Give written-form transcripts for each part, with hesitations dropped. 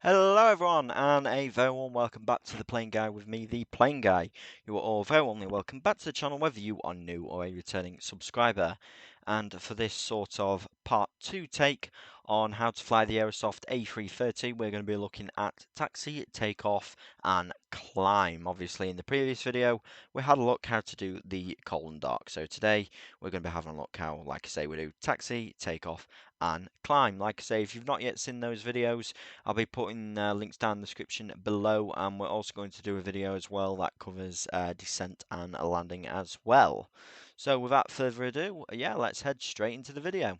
Hello everyone, and a very warm welcome back to the Plane Guy with me, the Plane Guy. You are all very warmly welcome back to the channel, whether you are new or a returning subscriber. And for this sort of part 2 take on how to fly the Aerosoft A330, we're going to be looking at taxi, takeoff, and climb. Obviously, in the previous video, we had a look how to do the column dock. So today, we're going to be having a look how, like I say, we do taxi, takeoff, and climb. Like I say, if you've not yet seen those videos, I'll be putting links down in the description below, and we're also going to do a video as well that covers descent and landing as well. So without further ado, yeah, let's head straight into the video.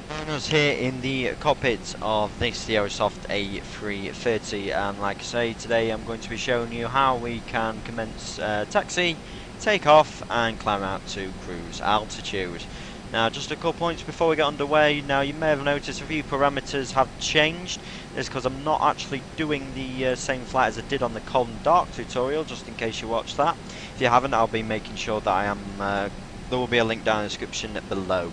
Join us here in the cockpit of this the Aerosoft A330, and like I say, today I'm going to be showing you how we can commence taxi, take off, and climb out to cruise altitude. Now, just a couple points before we get underway. Now, you may have noticed a few parameters have changed. This is because I'm not actually doing the same flight as I did on the column dark tutorial, just in case you watched that. If you haven't, I'll be making sure that I am. There will be a link down in the description below,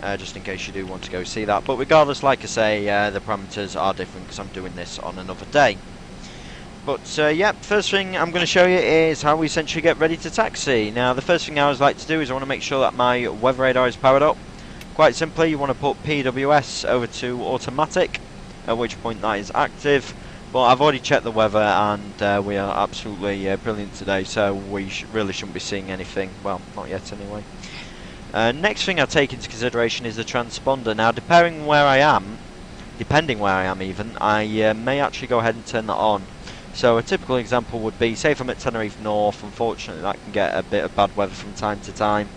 just in case you do want to go see that. But regardless, like I say, the parameters are different because I'm doing this on another day. But yeah, first thing I'm going to show you is how we essentially get ready to taxi. Now, the first thing I always like to do is I want to make sure that my weather radar is powered up. Quite simply, you want to put PWS over to automatic, at which point that is active. But I've already checked the weather, and we are absolutely brilliant today, so we really shouldn't be seeing anything. Well, not yet anyway. Next thing I take into consideration is the transponder. Now, depending where I am even, I may actually go ahead and turn that on. So a typical example would be, say if I'm at Tenerife North, unfortunately that can get a bit of bad weather from time to time,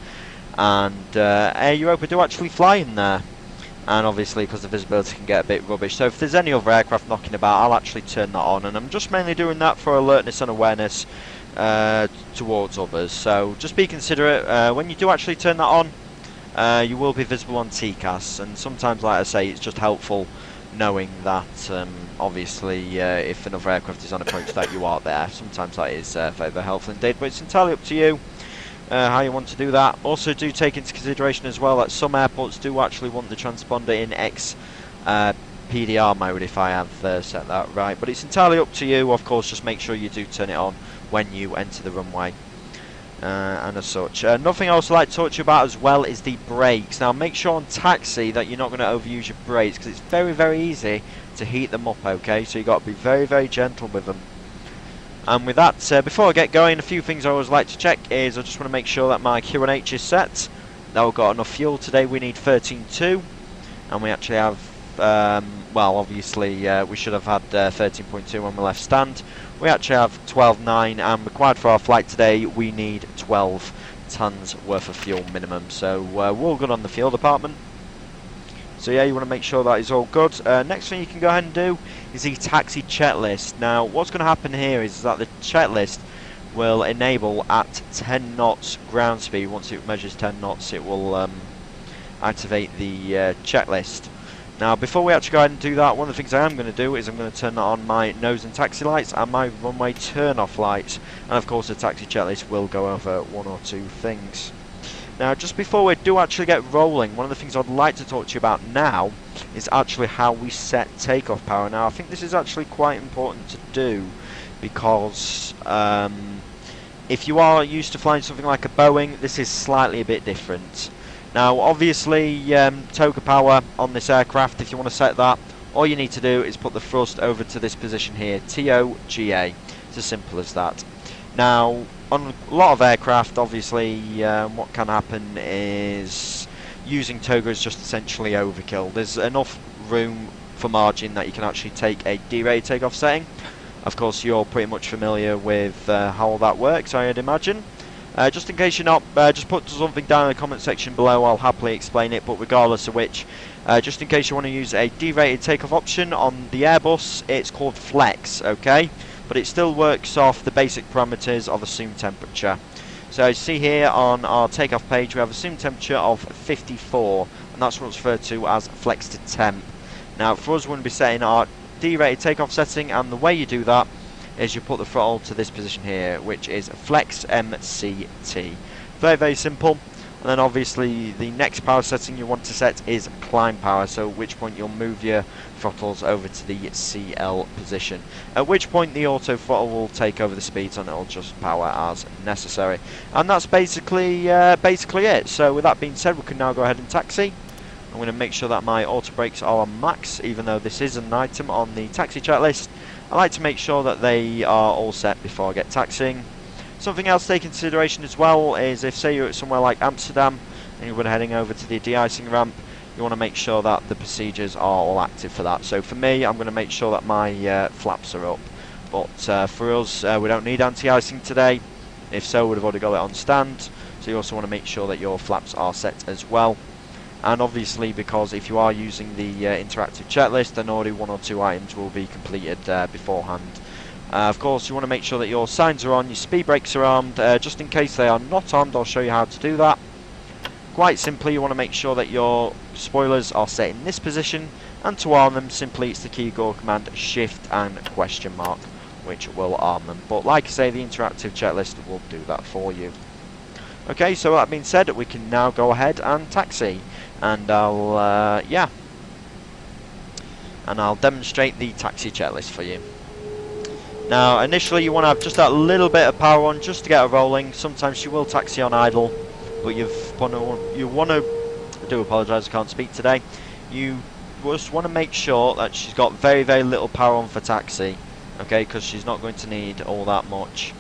and Air Europa do actually fly in there, and obviously because the visibility can get a bit rubbish. So if there's any other aircraft knocking about, I'll actually turn that on, and I'm just mainly doing that for alertness and awareness towards others. So just be considerate, when you do actually turn that on, you will be visible on TCAS, and sometimes, like I say, it's just helpful knowing that obviously if another aircraft is on approach that you are there. Sometimes that is very, very helpful indeed, but it's entirely up to you how you want to do that. Also, do take into consideration as well that some airports do actually want the transponder in X PDR mode, if I have set that right, but it's entirely up to you. Of course, just make sure you do turn it on when you enter the runway. And as such, nothing else I'd like to talk to you about as well is the brakes. Now, make sure on taxi that you're not going to overuse your brakes, because it's very, very easy to heat them up, okay? So you've got to be very, very gentle with them. And with that, before I get going, a few things I always like to check is I just want to make sure that my Q&H is set, that we've got enough fuel. Today we need 13.2, and we actually have, well, obviously we should have had 13.2 when we left stand. We actually have 12.9, and required for our flight today we need 12 tons worth of fuel minimum. So we're all good on the fuel department. So yeah, you want to make sure that is all good. Next thing you can go ahead and do is the taxi checklist. Now, what's going to happen here is that the checklist will enable at 10 knots ground speed. Once it measures 10 knots, it will activate the checklist. Now, before we actually go ahead and do that, one of the things I am going to do is I'm going to turn on my nose and taxi lights and my runway turn-off lights. And of course, the taxi checklist will go over one or two things. Now, just before we do actually get rolling, one of the things I'd like to talk to you about now is actually how we set takeoff power. Now, I think this is actually quite important to do because if you are used to flying something like a Boeing, this is slightly a bit different. Now, obviously, TOGA power on this aircraft, if you want to set that, all you need to do is put the thrust over to this position here, TOGA. It's as simple as that. Now, on a lot of aircraft, obviously, what can happen is using TOGA is just essentially overkill. There's enough room for margin that you can actually take a D-rated takeoff setting. Of course, you're pretty much familiar with how that works, I'd imagine. Just in case you're not, just put something down in the comment section below, I'll happily explain it, but regardless of which, just in case you want to use a D-rated takeoff option on the Airbus, it's called Flex, okay? But it still works off the basic parameters of assumed temperature. So as you see here on our takeoff page, we have assumed temperature of 54, and that's what's referred to as Flex to Temp. Now, for us, we're going to be setting our D-rated takeoff setting, and the way you do that is you put the throttle to this position here, which is Flex MCT. Very, very simple. And then obviously the next power setting you want to set is climb power, so at which point you'll move your throttles over to the CL position. At which point the auto throttle will take over the speeds and it'll just power as necessary. And that's basically it. So with that being said, we can now go ahead and taxi. I'm going to make sure that my auto brakes are on max, even though this is an item on the taxi checklist. I like to make sure that they are all set before I get taxiing. Something else to take into consideration as well is if, say, you're at somewhere like Amsterdam and you're heading over to the de-icing ramp, you want to make sure that the procedures are all active for that. So for me, I'm going to make sure that my flaps are up. But for us, we don't need anti-icing today. If so, we'd have already got it on stand. So you also want to make sure that your flaps are set as well. And obviously, because if you are using the interactive checklist, then already 1 or 2 items will be completed beforehand. Of course, you want to make sure that your signs are on, your speed brakes are armed. Just in case they are not armed, I'll show you how to do that. Quite simply, you want to make sure that your spoilers are set in this position, and to arm them, simply it's the keyboard command Shift and question mark, which will arm them. But like I say, the interactive checklist will do that for you. Okay, so that being said, we can now go ahead and taxi, and I'll demonstrate the taxi checklist for you. Now, initially you want to have just that little bit of power on just to get her rolling. Sometimes you will taxi on idle, but you want to. I do apologise, I can't speak today. You just want to make sure that she's got very, very little power on for taxi, okay? Because she's not going to need all that much,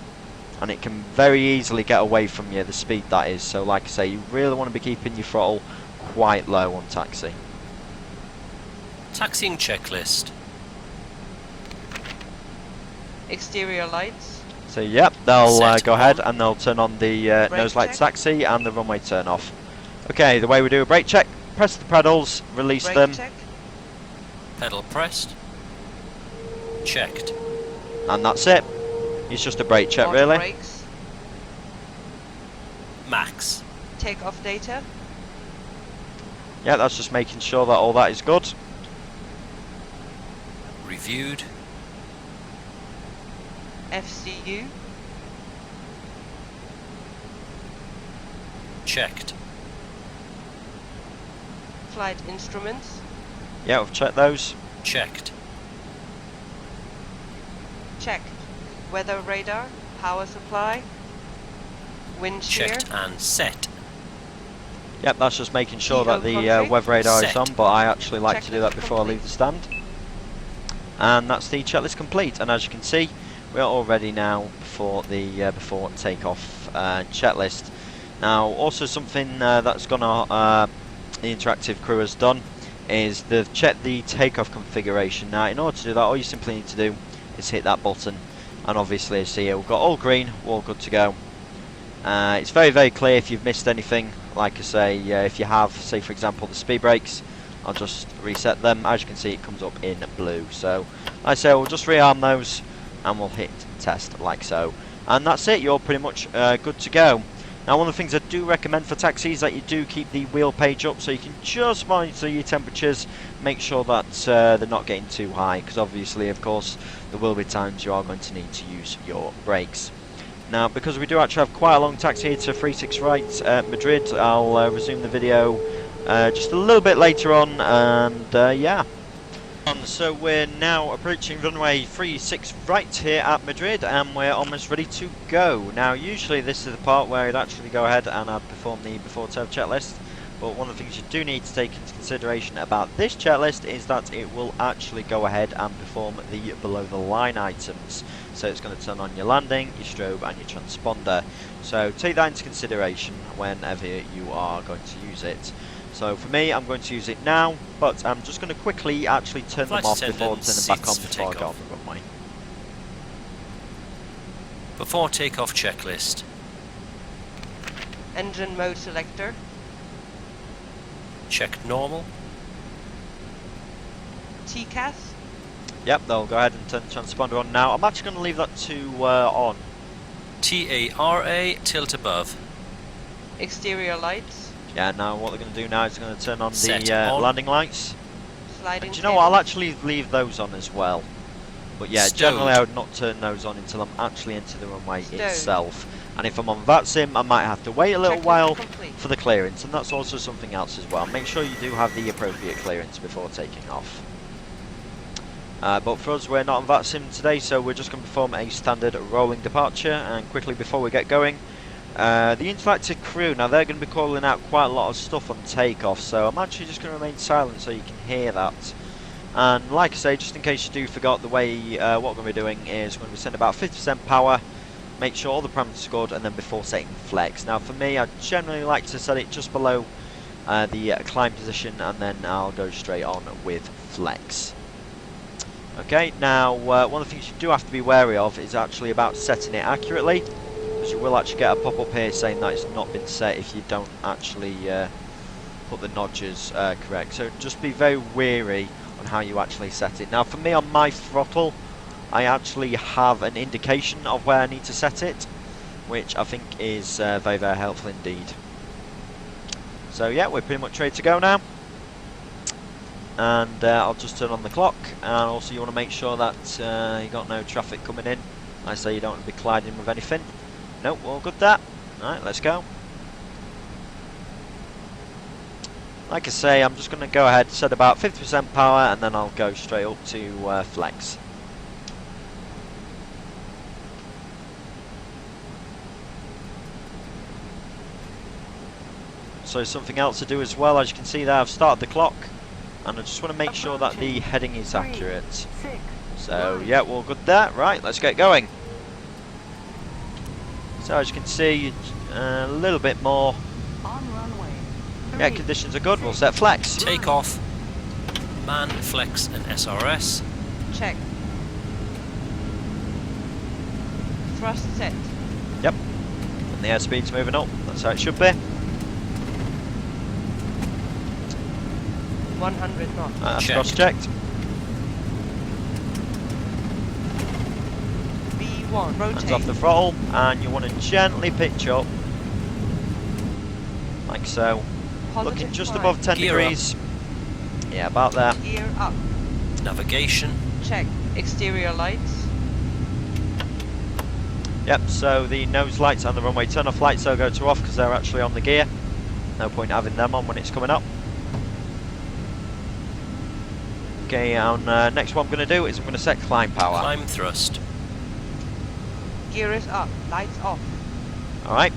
and it can very easily get away from you, the speed that is. So, like I say, you really want to be keeping your throttle quite low on taxi. Taxiing checklist. Exterior lights. So yep, they'll go ahead on. and they'll turn on the nose light check. taxi and the runway turn off. Okay, the way we do a brake check: press the pedals, release Brake them, check. Pedal pressed. Checked. and that's it. It's just a brake check, Auto really. brakes. Max. Takeoff data. Yeah, that's just making sure that all that is good. Reviewed. FCU. Checked. Flight instruments. Yeah, we've checked those. Checked. Checked. Weather radar. Power supply. Wind shear. Checked and set. Yep, that's just making sure that the config. weather radar is Set. on, but I actually like to do that Checklist before I leave the stand. And that's the checklist complete, and as you can see, we are all ready now for the before takeoff checklist. Now, also something that's gonna the interactive crew has done is they've checked the takeoff configuration. Now, in order to do that, all you simply need to do is hit that button, and obviously, as you see here, we've got all green, we're all good to go. It's very, very clear if you've missed anything. Like I say, if you have, say for example, the speed brakes, I'll just reset them. As you can see, it comes up in blue. So, like I say, we'll just rearm those, and we'll hit test like so. And that's it, you're pretty much good to go. Now, one of the things I do recommend for taxis is that you do keep the wheel page up so you can just monitor your temperatures, make sure that they're not getting too high, because obviously, of course, there will be times you are going to need to use your brakes. Now, because we do actually have quite a long taxi here to 36 right at Madrid, I'll resume the video just a little bit later on, and yeah. So we're now approaching runway 36 right here at Madrid, and we're almost ready to go. Now, usually this is the part where I'd actually go ahead and I'd perform the before takeoff checklist, but one of the things you do need to take into consideration about this checklist is that it will actually go ahead and perform the below the line items. So it's going to turn on your landing, your strobe and your transponder. So take that into consideration whenever you are going to use it. So for me, I'm going to use it now, but I'm just going to quickly actually turn them off before turning them back on before I go off the runway. Before takeoff checklist. Engine mode selector. Checked normal. TCAS. Yep, they'll go ahead and turn the transponder on now. I'm actually going to leave that to on. TARA tilt above. Exterior lights. Yeah, now what they're going to do now is they're going to turn on Set the on. landing lights. Sliding And do you know what, I'll table. actually leave those on as well. But yeah, Stowed. generally I would not turn those on until I'm actually into the runway Stowed. itself. And if I'm on VATSIM, I might have to wait a little Checklist while complete. for the clearance, and that's also something else as well. Make sure you do have the appropriate clearance before taking off. But for us, we're not on VATSIM today, so we're just going to perform a standard rolling departure. And quickly before we get going, the interactive crew, now they're going to be calling out quite a lot of stuff on takeoff, so I'm actually just going to remain silent so you can hear that. And like I say, just in case you do forget, the way what we're going to be doing is we're going to be setting about 50% power, make sure all the parameters are good, and then before setting flex. Now for me, I generally like to set it just below the climb position, and then I'll go straight on with flex. Okay, now one of the things you do have to be wary of is actually about setting it accurately, because you will actually get a pop-up here saying that it's not been set if you don't actually put the notches correct. So just be very wary on how you actually set it. Now for me, on my throttle, I actually have an indication of where I need to set it, which I think is very, very helpful indeed. So yeah, we're pretty much ready to go now. And I'll just turn on the clock, and also you want to make sure that you got no traffic coming in. I say you don't want to be colliding with anything. Nope, all good there. Alright, let's go. Like I say, I'm just going to go ahead, set about 50% power, and then I'll go straight up to flex. So something else to do as well, as you can see there, I've started the clock. And I just want to make sure that the heading is accurate. So yeah, we're all good there. Right, let's get going. So as you can see, a little bit more. Yeah, conditions are good. We'll set flex. Take off. Man, flex and SRS. Check. Thrust set. Yep. And the airspeed's moving up. That's how it should be. 100 knots. That's cross-checked. B1, rotate. Hands off the throttle, and you want to gently pitch up, like so. Positive Looking just climb. above 10 Gear degrees. Yeah, about there. Gear up. Navigation. Check. Exterior lights. Yep, so the nose lights and the runway turn-off lights, they'll go to off because they're actually on the gear. No point having them on when it's coming up. Okay, and next what I'm going to do is I'm going to set climb power. Climb thrust. Gear is up. Lights off. Alright,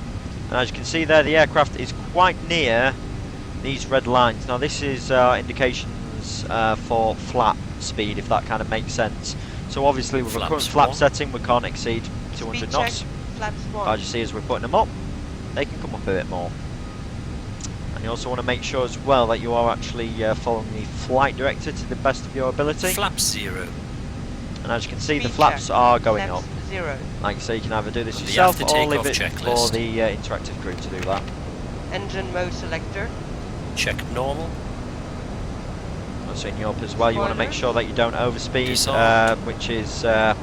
and as you can see there, the aircraft is quite near these red lines. Now this is indications for flap speed, if that kind of makes sense. So obviously with the current flap setting, we can't exceed 200 Speed knots. check. Flaps 1. As you see, as we're putting them up, they can come up a bit more. And you also want to make sure as well that you are actually following the flight director to the best of your ability. Flap 0. And as you can see, the Speed flaps check. are going Flaps up. 0. Like I say, you can either do this The yourself after or leave takeoff it checklist. for the interactive crew to do that. Engine mode selector. Check normal. Also in Europe as well, you want to make sure that you don't overspeed, Disarm. which is... Flat.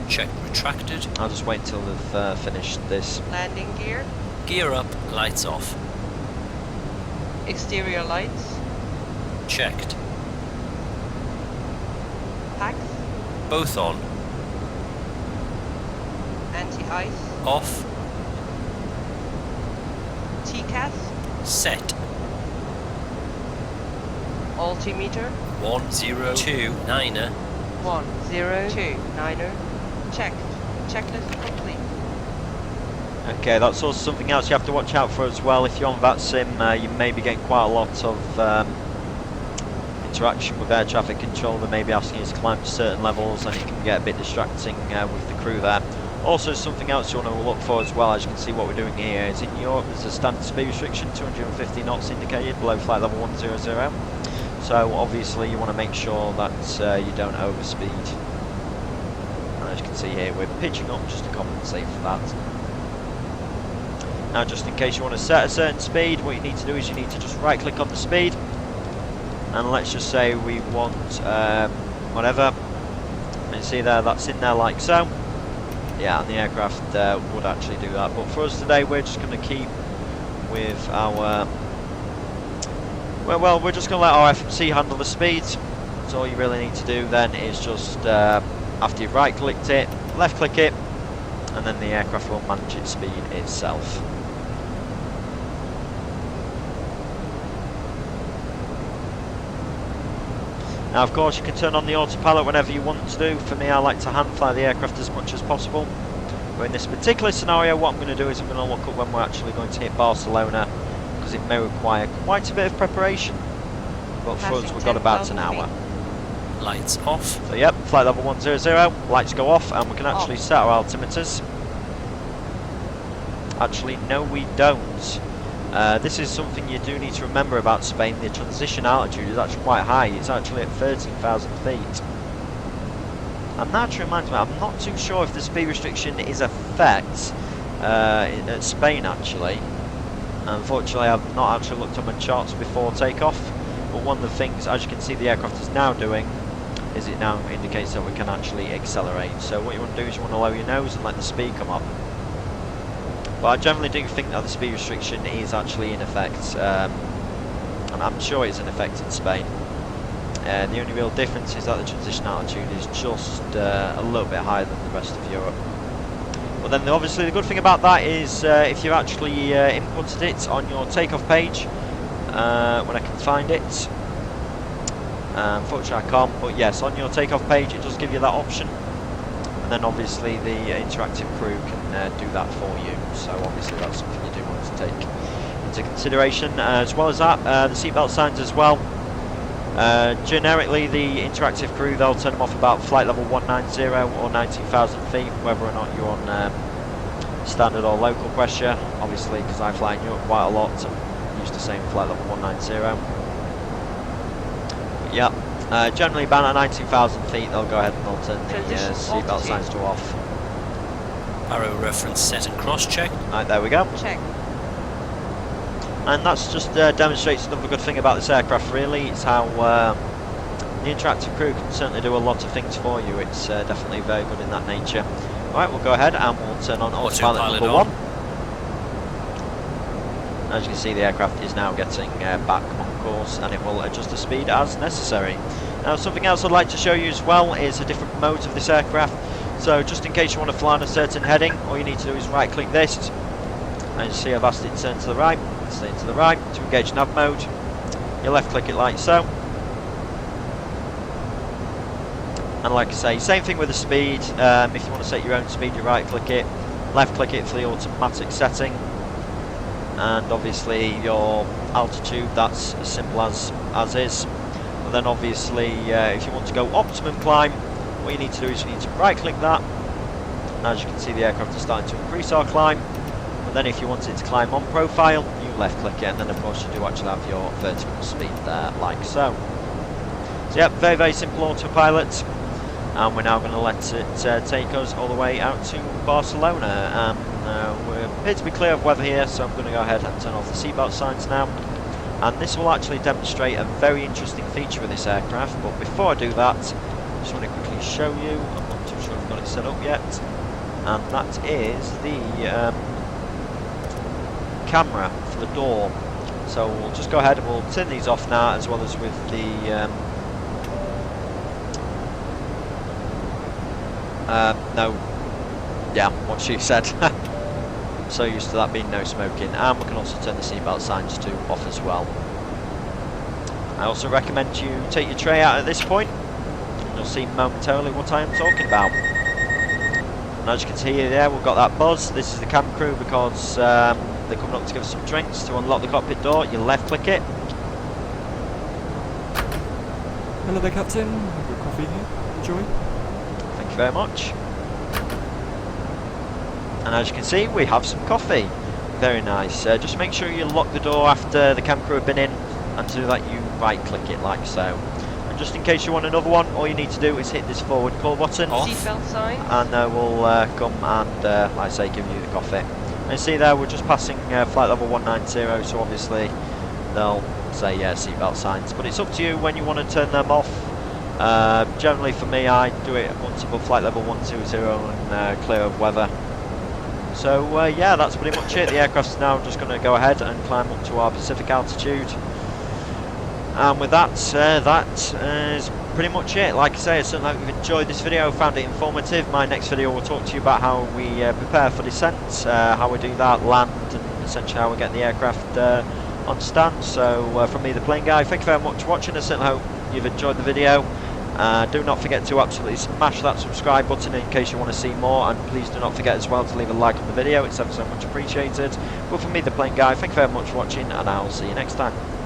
Check retracted. I'll just wait until they've finished this. Landing gear. Gear up. Lights off. Exterior lights. Checked. Packs. Both on. Anti-ice. Off. TCAS. Set. Altimeter. 102 9er. 102 9er. Checked. Checklist complete. Okay, that's also something else you have to watch out for as well. If you're on VATSIM, you may be getting quite a lot of interaction with air traffic control. They may be asking you to climb to certain levels, and it can get a bit distracting with the crew there. Also, something else you want to look for as well, as you can see what we're doing here, is in Europe there's a standard speed restriction, 250 knots indicated below flight level 100. So obviously you want to make sure that you don't overspeed. And as you can see here, we're pitching up just to compensate for that. Now, just in case you want to set a certain speed, what you need to do is you need to just right click on the speed, and let's just say we want whatever, and you see there, that's in there like so. Yeah, and the aircraft would actually do that, but for us today we're just going to keep with our well, we're just going to let our FMC handle the speeds. So all you really need to do then is just after you've right clicked it, left click it, and then the aircraft will manage its speed itself. Now of course you can turn on the autopilot whenever you want to do. For me, I like to hand fly the aircraft as much as possible. But in this particular scenario, what I'm going to do is I'm going to look up when we're actually going to hit Barcelona, because it may require quite a bit of preparation. But for us, we've got about an hour. Lights off. So yep, flight level 100, lights go off, and we can actually set our altimeters. Actually, no we don't. This is something you do need to remember about Spain. The transition altitude is actually quite high. It's actually at 13,000 feet. And that reminds me, I'm not too sure if the speed restriction is effect at Spain actually. Unfortunately, I've not actually looked at my charts before takeoff. But one of the things, as you can see, the aircraft is now doing is it now indicates that we can actually accelerate. So what you want to do is you want to lower your nose and let the speed come up. But I generally do think that the speed restriction is actually in effect, and I'm sure it's in effect in Spain. The only real difference is that the transition altitude is just a little bit higher than the rest of Europe. But then obviously the good thing about that is if you actually inputted it on your takeoff page, when I can find it. Unfortunately I can't, but yes, on your takeoff page it does give you that option. And then obviously the interactive crew can do that for you. So obviously that's something you do want to take into consideration. As well as that, the seatbelt signs as well. Generically, the interactive crew, they'll turn them off about flight level 190 or 19,000 feet, whether or not you're on standard or local pressure. Obviously, because I fly in Europe quite a lot, I'm used to saying flight level 190. But yeah, generally about at 19,000 feet, they'll go ahead and they'll turn the seatbelt signs to off. Arrow reference set and cross check. Right, there we go. Check. And that's just demonstrates another good thing about this aircraft really. It's how the interactive crew can certainly do a lot of things for you. It's definitely very good in that nature. Alright, we'll go ahead and we'll turn on autopilot number 1. As you can see, the aircraft is now getting back on course, and it will adjust the speed as necessary. Now something else I'd like to show you as well is the different modes of this aircraft. So just in case you want to fly on a certain heading, all you need to do is right click this, and you see I've asked it to turn to the right. Stay to the right to engage nav mode. You left click it like so, and like I say, same thing with the speed. If you want to set your own speed, you right click it, left click it for the automatic setting, and obviously your altitude, that's as simple as is. But then obviously if you want to go optimum climb, what you need to do is you need to right click that, and as you can see the aircraft is starting to increase our climb. But then if you want it to climb on profile, you left click it, and then of course you do actually have your vertical speed there, like so. So yeah, very, very simple autopilot, and we're now going to let it take us all the way out to Barcelona. We appear to be clear of weather here, so I'm going to go ahead and turn off the seatbelt signs now. And this will actually demonstrate a very interesting feature with this aircraft, but before I do that, I just want to quickly show you, I'm not too sure if I've got it set up yet, and that is the camera for the door. So we'll just go ahead and we'll turn these off now, as well as with the no, yeah, what she said. I'm so used to that being no smoking. And we can also turn the seatbelt signs to off as well. I also recommend you take your tray out at this point, and you'll see momentarily what I am talking about. And as you can see here, there we've got that buzz. This is the cabin crew, because they're coming up to give us some drinks. To unlock the cockpit door, you left click it. Hello there, Captain. Have a coffee here. Enjoy. Thank you very much. And as you can see, we have some coffee. Very nice. Just make sure you lock the door after the cabin crew have been in, and to do that you right click it like so. And just in case you want another one, all you need to do is hit this forward call button. Seatbelt sign. And we'll come and, like I say, give you the coffee. And see there, we're just passing flight level 190, so obviously they'll say seatbelt signs, but it's up to you when you want to turn them off. Generally for me, I do it once above flight level 120 and clear of weather. So yeah, that's pretty much it. The aircraft's now just going to go ahead and climb up to our Pacific altitude. And with that, that is pretty much it. Like I say, I certainly hope you've enjoyed this video, found it informative. My next video will talk to you about how we prepare for descent, how we do that, land, and essentially how we get the aircraft on stand. So from me, the plane guy, thank you very much for watching. I certainly hope you've enjoyed the video. Do not forget to absolutely smash that subscribe button in case you want to see more, and please do not forget as well to leave a like on the video. It's ever so much appreciated. But from me, the plane guy, thank you very much for watching, and I'll see you next time.